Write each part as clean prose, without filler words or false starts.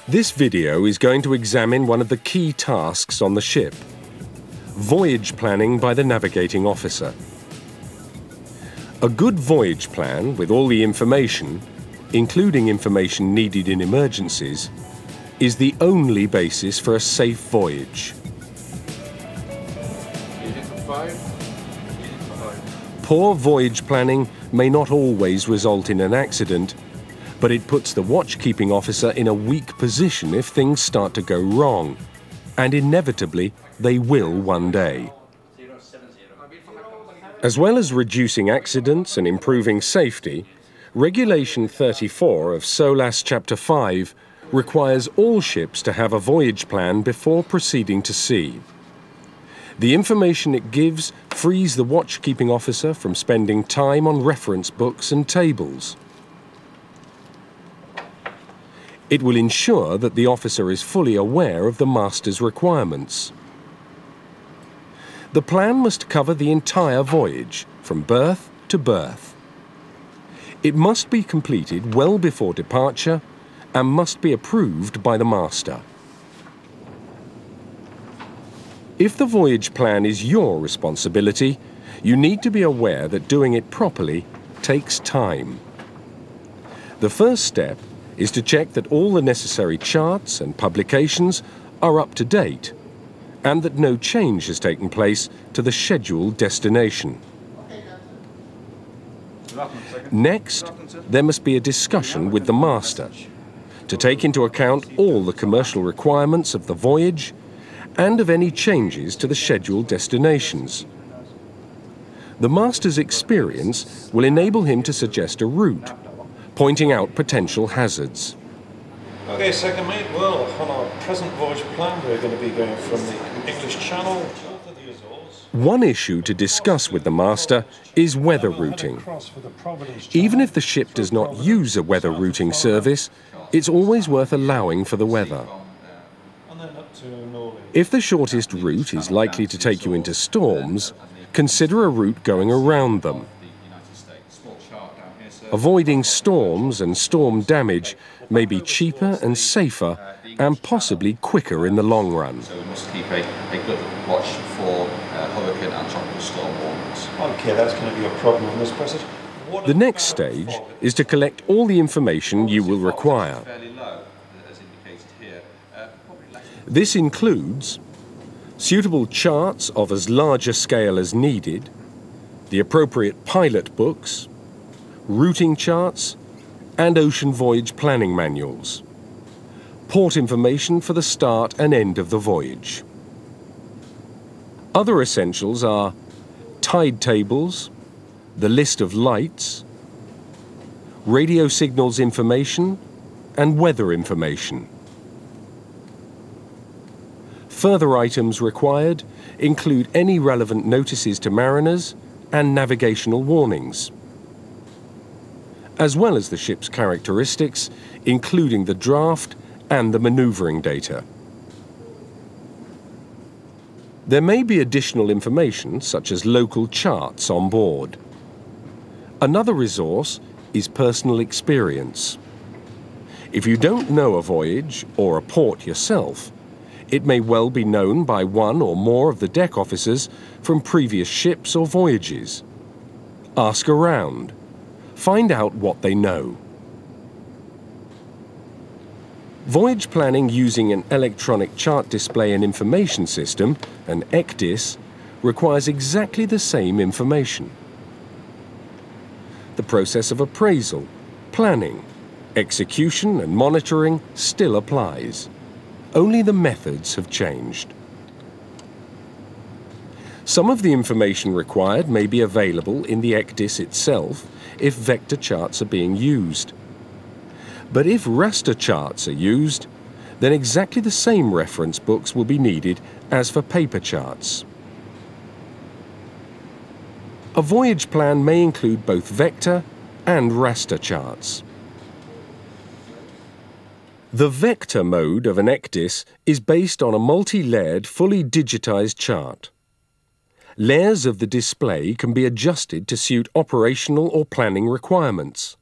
This video is going to examine one of the key tasks on the ship: voyage planning by the navigating officer. A good voyage plan with all the information, including information needed in emergencies, is the only basis for a safe voyage. Poor voyage planning may not always result in an accident, but it puts the watch-keeping officer in a weak position if things start to go wrong, and inevitably they will one day. As well as reducing accidents and improving safety, Regulation 34 of SOLAS Chapter 5 requires all ships to have a voyage plan before proceeding to sea. The information it gives frees the watch-keeping officer from spending time on reference books and tables. It will ensure that the officer is fully aware of the master's requirements. The plan must cover the entire voyage, from berth to berth. It must be completed well before departure and must be approved by the master. If the voyage plan is your responsibility, you need to be aware that doing it properly takes time. The first step is to check that all the necessary charts and publications are up to date and that no change has taken place to the scheduled destination. Next, there must be a discussion with the master to take into account all the commercial requirements of the voyage and of any changes to the scheduled destinations. The master's experience will enable him to suggest a route, pointing out potential hazards. Okay, second mate, well, on our present voyage plan, we're going to be going from the English Channel to the Azores. One issue to discuss with the master is weather routing. Even if the ship does not use a weather routing service, it's always worth allowing for the weather. If the shortest route is likely to take you into storms, consider a route going around them. Avoiding storms and storm damage may be cheaper and safer and possibly quicker in the long run. So we must keep a good watch for hurricane and tropical storm warnings. Okay, that's going to be a problem, Mr. President. The next stage is to collect all the information you will require. This includes suitable charts of as large a scale as needed, the appropriate pilot books, routing charts, and ocean voyage planning manuals, port information for the start and end of the voyage. Other essentials are tide tables, the list of lights, radio signals information, and weather information. Further items required include any relevant notices to mariners and navigational warnings, as well as the ship's characteristics, including the draft and the maneuvering data. There may be additional information, such as local charts on board. Another resource is personal experience. If you don't know a voyage or a port yourself, it may well be known by one or more of the deck officers from previous ships or voyages. Ask around. Find out what they know. Voyage planning using an electronic chart display and information system, an ECDIS, requires exactly the same information. The process of appraisal, planning, execution and monitoring still applies. Only the methods have changed. Some of the information required may be available in the ECDIS itself if vector charts are being used. But if raster charts are used, then exactly the same reference books will be needed as for paper charts. A voyage plan may include both vector and raster charts. The vector mode of an ECDIS is based on a multi-layered, fully digitized chart. Layers of the display can be adjusted to suit operational or planning requirements.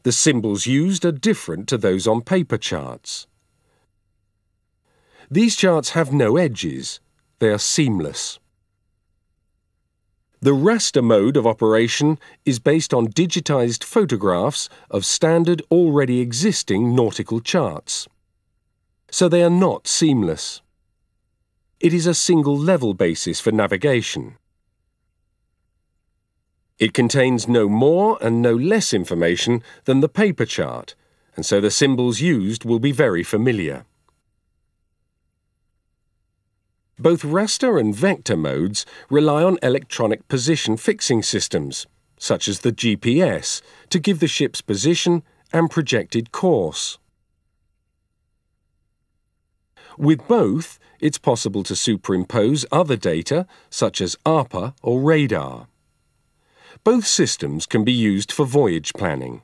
The symbols used are different to those on paper charts. These charts have no edges. They are seamless. The raster mode of operation is based on digitized photographs of standard already existing nautical charts. So they are not seamless. It is a single level basis for navigation. It contains no more and no less information than the paper chart, and so the symbols used will be very familiar. Both raster and vector modes rely on electronic position fixing systems, such as the GPS, to give the ship's position and projected course. With both, it's possible to superimpose other data, such as ARPA or radar. Both systems can be used for voyage planning.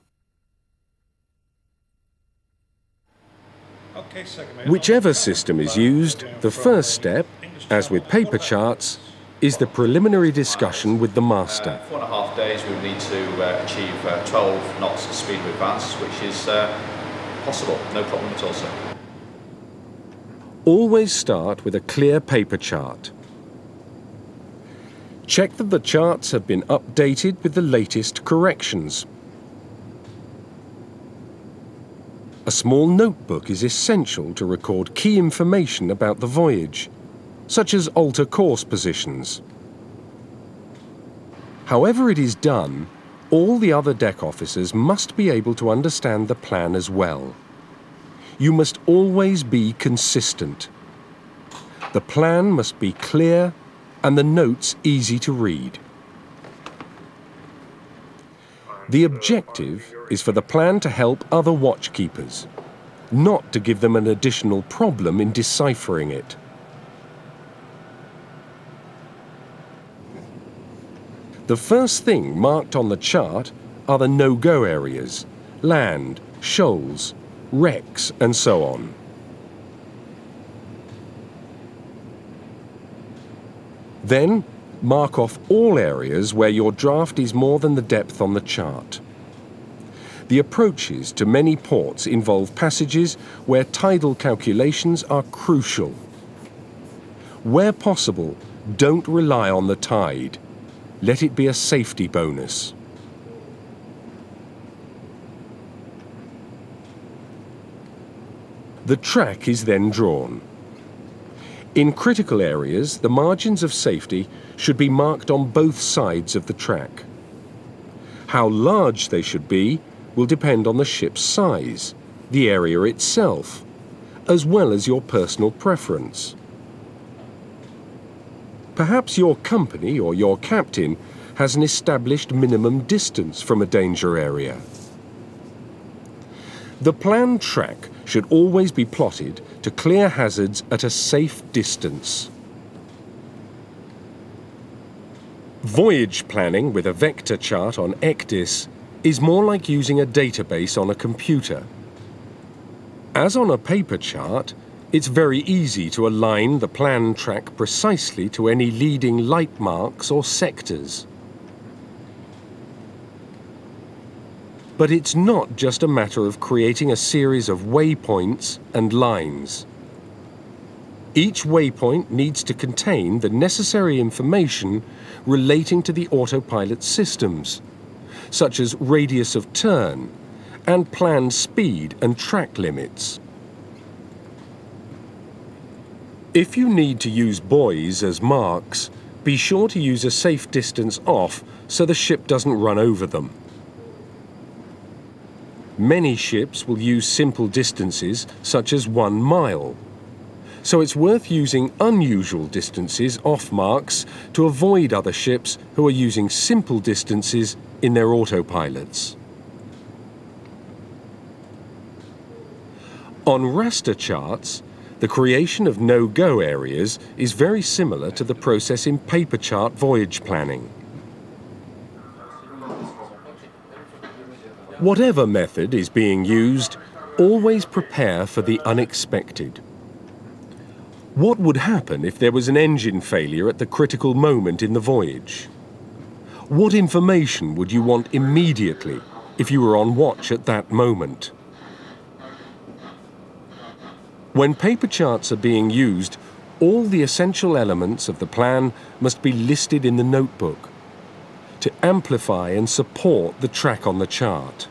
Whichever system is used, the first step, as with paper charts, is the preliminary discussion with the master. 4.5 days we need to achieve 12 knots of speed of advance, which is possible, no problem at all, sir. Always start with a clear paper chart. Check that the charts have been updated with the latest corrections. A small notebook is essential to record key information about the voyage, such as alter course positions. However it is done, all the other deck officers must be able to understand the plan as well. You must always be consistent. The plan must be clear and the notes easy to read. The objective is for the plan to help other watchkeepers, not to give them an additional problem in deciphering it. The first thing marked on the chart are the no-go areas, land, shoals, wrecks, and so on. Then, mark off all areas where your draft is more than the depth on the chart. The approaches to many ports involve passages where tidal calculations are crucial. Where possible, don't rely on the tide. Let it be a safety bonus. The track is then drawn. In critical areas, the margins of safety should be marked on both sides of the track. How large they should be will depend on the ship's size, the area itself, as well as your personal preference. Perhaps your company or your captain has an established minimum distance from a danger area. The planned track should always be plotted to clear hazards at a safe distance. Voyage planning with a vector chart on ECDIS is more like using a database on a computer. As on a paper chart, it's very easy to align the planned track precisely to any leading light marks or sectors. But it's not just a matter of creating a series of waypoints and lines. Each waypoint needs to contain the necessary information relating to the autopilot systems, such as radius of turn and planned speed and track limits. If you need to use buoys as marks, be sure to use a safe distance off so the ship doesn't run over them. Many ships will use simple distances, such as 1 mile. So it's worth using unusual distances off marks to avoid other ships who are using simple distances in their autopilots. On raster charts, the creation of no-go areas is very similar to the process in paper chart voyage planning. Whatever method is being used, always prepare for the unexpected. What would happen if there was an engine failure at the critical moment in the voyage? What information would you want immediately if you were on watch at that moment. When paper charts are being used, all the essential elements of the plan must be listed in the notebook to amplify and support the track on the chart.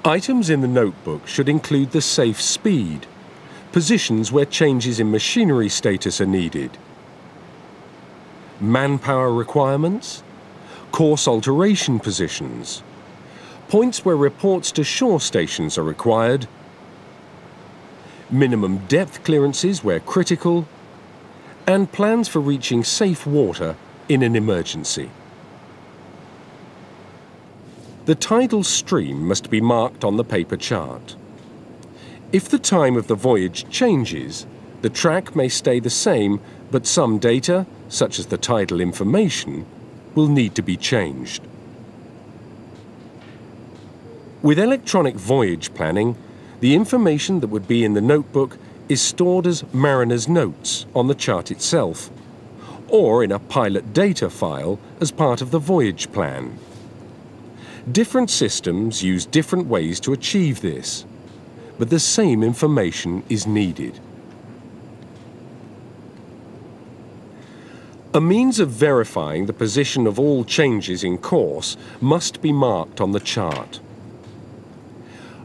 Items in the notebook should include the safe speed, positions where changes in machinery status are needed, manpower requirements, course alteration positions, points where reports to shore stations are required, minimum depth clearances where critical, and plans for reaching safe water in an emergency. The tidal stream must be marked on the paper chart. If the time of the voyage changes, the track may stay the same, but some data, such as the tidal information, will need to be changed. With electronic voyage planning, the information that would be in the notebook is stored as mariner's notes on the chart itself, or in a pilot data file as part of the voyage plan. Different systems use different ways to achieve this, but the same information is needed. A means of verifying the position of all changes in course must be marked on the chart.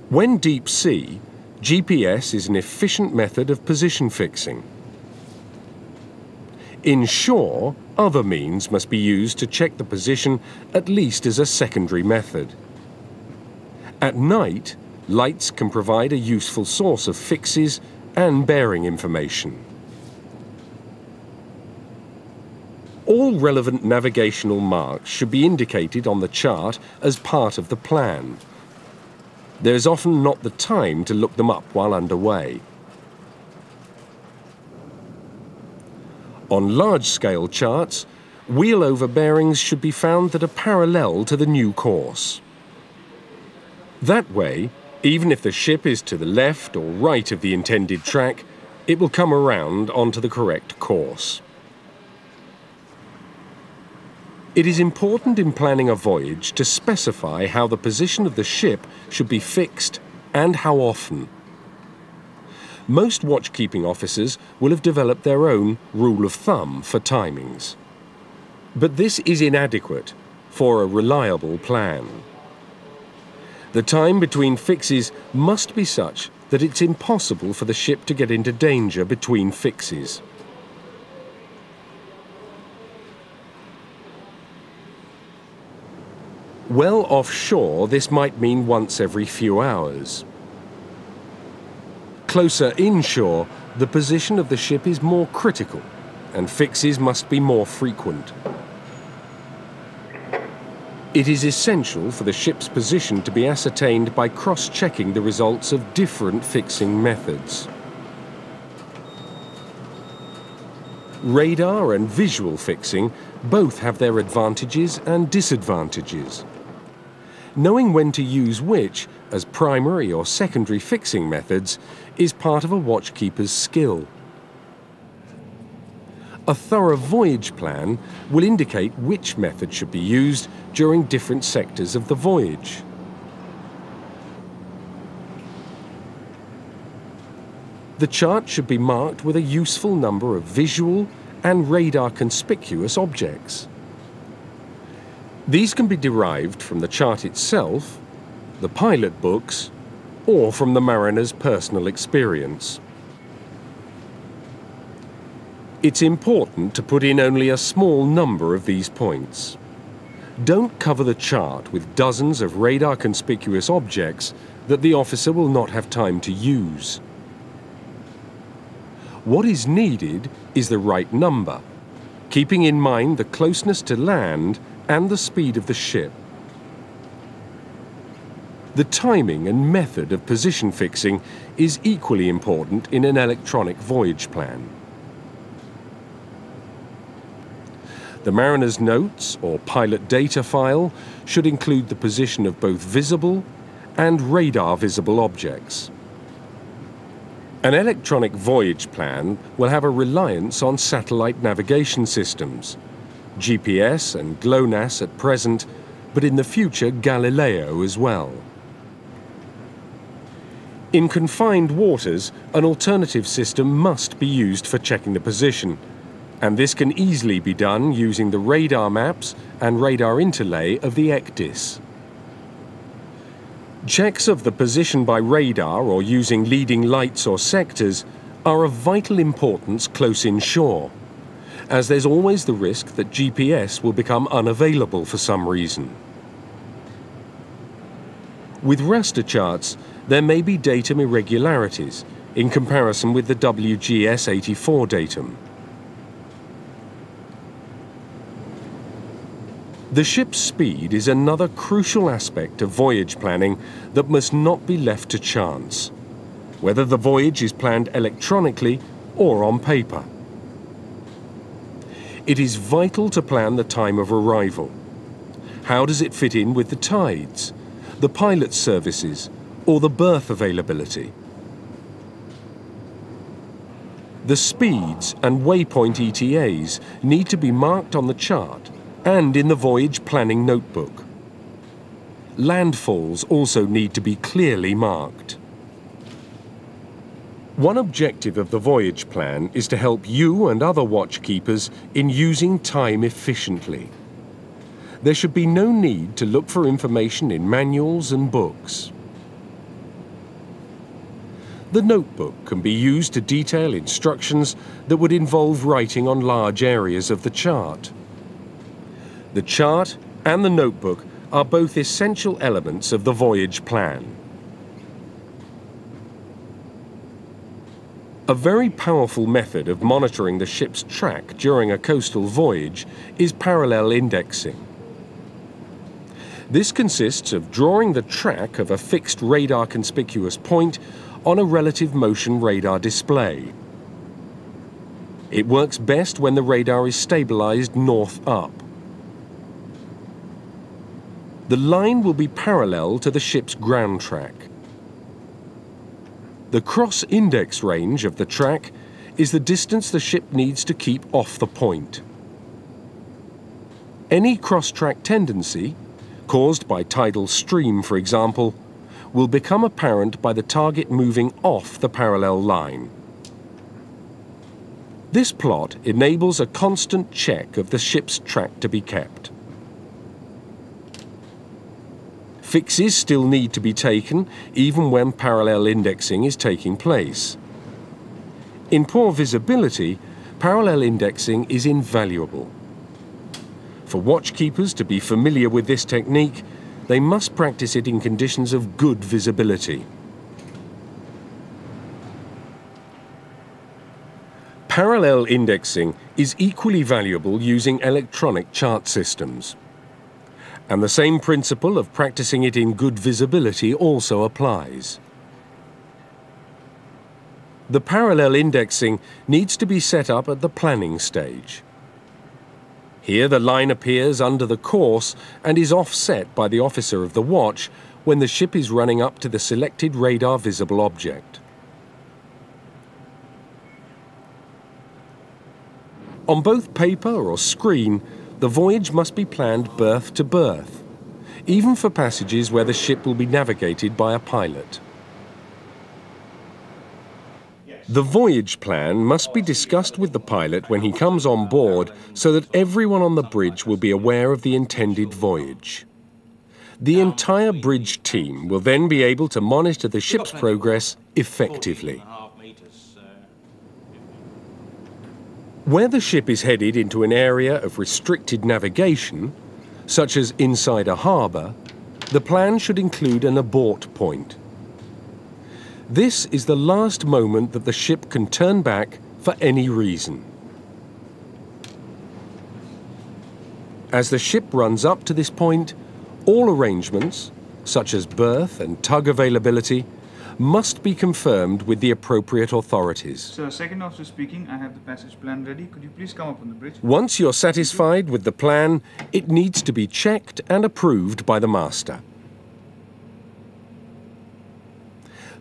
When deep sea, GPS is an efficient method of position fixing. Inshore, other means must be used to check the position at least as a secondary method. At night, lights can provide a useful source of fixes and bearing information. All relevant navigational marks should be indicated on the chart as part of the plan. There is often not the time to look them up while underway. On large-scale charts, wheel-over bearings should be found that are parallel to the new course. That way, even if the ship is to the left or right of the intended track, it will come around onto the correct course. It is important in planning a voyage to specify how the position of the ship should be fixed and how often. Most watchkeeping officers will have developed their own rule of thumb for timings. But this is inadequate for a reliable plan. The time between fixes must be such that it's impossible for the ship to get into danger between fixes. Well offshore, this might mean once every few hours. Closer inshore, the position of the ship is more critical, and fixes must be more frequent. It is essential for the ship's position to be ascertained by cross-checking the results of different fixing methods. Radar and visual fixing both have their advantages and disadvantages. Knowing when to use which as primary or secondary fixing methods is part of a watchkeeper's skill. A thorough voyage plan will indicate which method should be used during different sectors of the voyage. The chart should be marked with a useful number of visual and radar conspicuous objects. These can be derived from the chart itself, the pilot books, or from the mariner's personal experience. It's important to put in only a small number of these points. Don't cover the chart with dozens of radar conspicuous objects that the officer will not have time to use. What is needed is the right number, keeping in mind the closeness to land and the speed of the ship. The timing and method of position fixing is equally important in an electronic voyage plan. The mariner's notes or pilot data file should include the position of both visible and radar visible objects. An electronic voyage plan will have a reliance on satellite navigation systems. GPS and GLONASS at present but in the future Galileo as well. In confined waters, an alternative system must be used for checking the position, and this can easily be done using the radar maps and radar interlay of the ECDIS. Checks of the position by radar or using leading lights or sectors are of vital importance close inshore, as there's always the risk that GPS will become unavailable for some reason. With raster charts, there may be datum irregularities in comparison with the WGS84 datum. The ship's speed is another crucial aspect of voyage planning that must not be left to chance, whether the voyage is planned electronically or on paper. It is vital to plan the time of arrival. How does it fit in with the tides, the pilot's services, or the berth availability? The speeds and waypoint ETAs need to be marked on the chart and in the voyage planning notebook. Landfalls also need to be clearly marked. One objective of the voyage plan is to help you and other watchkeepers in using time efficiently. There should be no need to look for information in manuals and books. The notebook can be used to detail instructions that would involve writing on large areas of the chart. The chart and the notebook are both essential elements of the voyage plan. A very powerful method of monitoring the ship's track during a coastal voyage is parallel indexing. This consists of drawing the track of a fixed radar conspicuous point on a relative motion radar display. It works best when the radar is stabilized north up. The line will be parallel to the ship's ground track. The cross-index range of the track is the distance the ship needs to keep off the point. Any cross-track tendency, caused by tidal stream for example, will become apparent by the target moving off the parallel line. This plot enables a constant check of the ship's track to be kept. Fixes still need to be taken even when parallel indexing is taking place. In poor visibility, parallel indexing is invaluable. For watchkeepers to be familiar with this technique, they must practice it in conditions of good visibility. Parallel indexing is equally valuable using electronic chart systems. And the same principle of practicing it in good visibility also applies. The parallel indexing needs to be set up at the planning stage. Here the line appears under the course and is offset by the officer of the watch when the ship is running up to the selected radar visible object. On both paper or screen, the voyage must be planned berth to berth, even for passages where the ship will be navigated by a pilot. The voyage plan must be discussed with the pilot when he comes on board so that everyone on the bridge will be aware of the intended voyage. The entire bridge team will then be able to monitor the ship's progress effectively. Where the ship is headed into an area of restricted navigation, such as inside a harbour, the plan should include an abort point. This is the last moment that the ship can turn back for any reason. As the ship runs up to this point, all arrangements, such as berth and tug availability, must be confirmed with the appropriate authorities. Sir, second officer speaking, I have the passage plan ready. Could you please come up on the bridge? Once you're satisfied with the plan, it needs to be checked and approved by the master.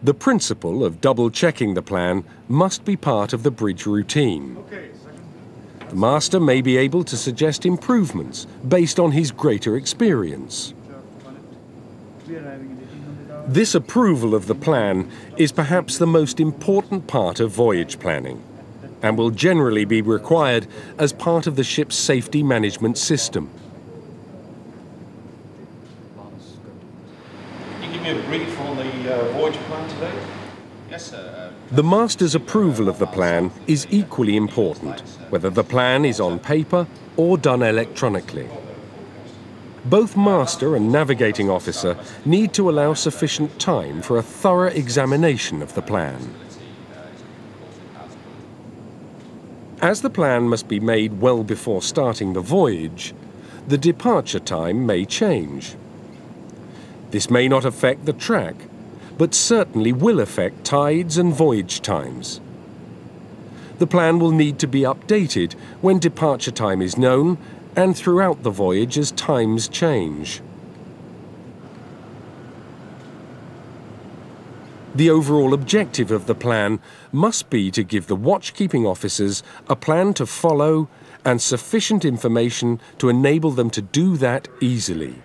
The principle of double-checking the plan must be part of the bridge routine. Okay, second. The master may be able to suggest improvements based on his greater experience. This approval of the plan is perhaps the most important part of voyage planning and will generally be required as part of the ship's safety management system. Can you give me a brief on the voyage plan today? Yes, sir. The master's approval of the plan is equally important, whether the plan is on paper or done electronically. Both master and navigating officer need to allow sufficient time for a thorough examination of the plan. As the plan must be made well before starting the voyage, the departure time may change. This may not affect the track, but certainly will affect tides and voyage times. The plan will need to be updated when departure time is known and throughout the voyage as times change. The overall objective of the plan must be to give the watchkeeping officers a plan to follow and sufficient information to enable them to do that easily.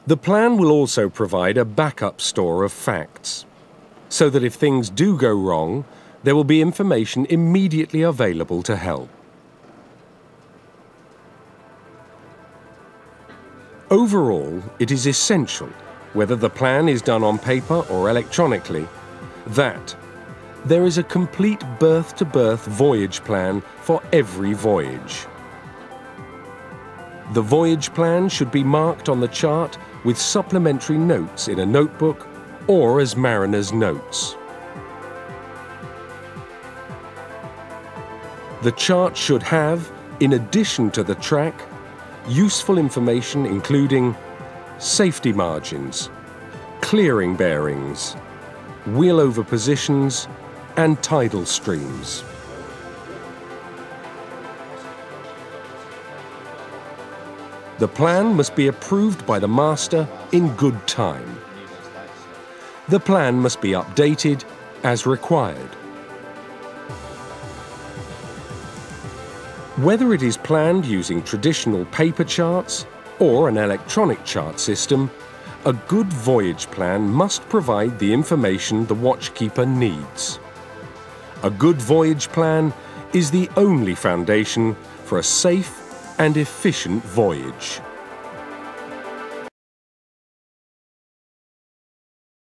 The plan will also provide a backup store of facts, so that if things do go wrong, there will be information immediately available to help. Overall, it is essential, whether the plan is done on paper or electronically, that there is a complete berth-to-berth voyage plan for every voyage. The voyage plan should be marked on the chart with supplementary notes in a notebook or as mariner's notes. The chart should have, in addition to the track, useful information including safety margins, clearing bearings, wheel over positions, and tidal streams. The plan must be approved by the master in good time. The plan must be updated as required. Whether it is planned using traditional paper charts or an electronic chart system, a good voyage plan must provide the information the watchkeeper needs. A good voyage plan is the only foundation for a safe and efficient voyage.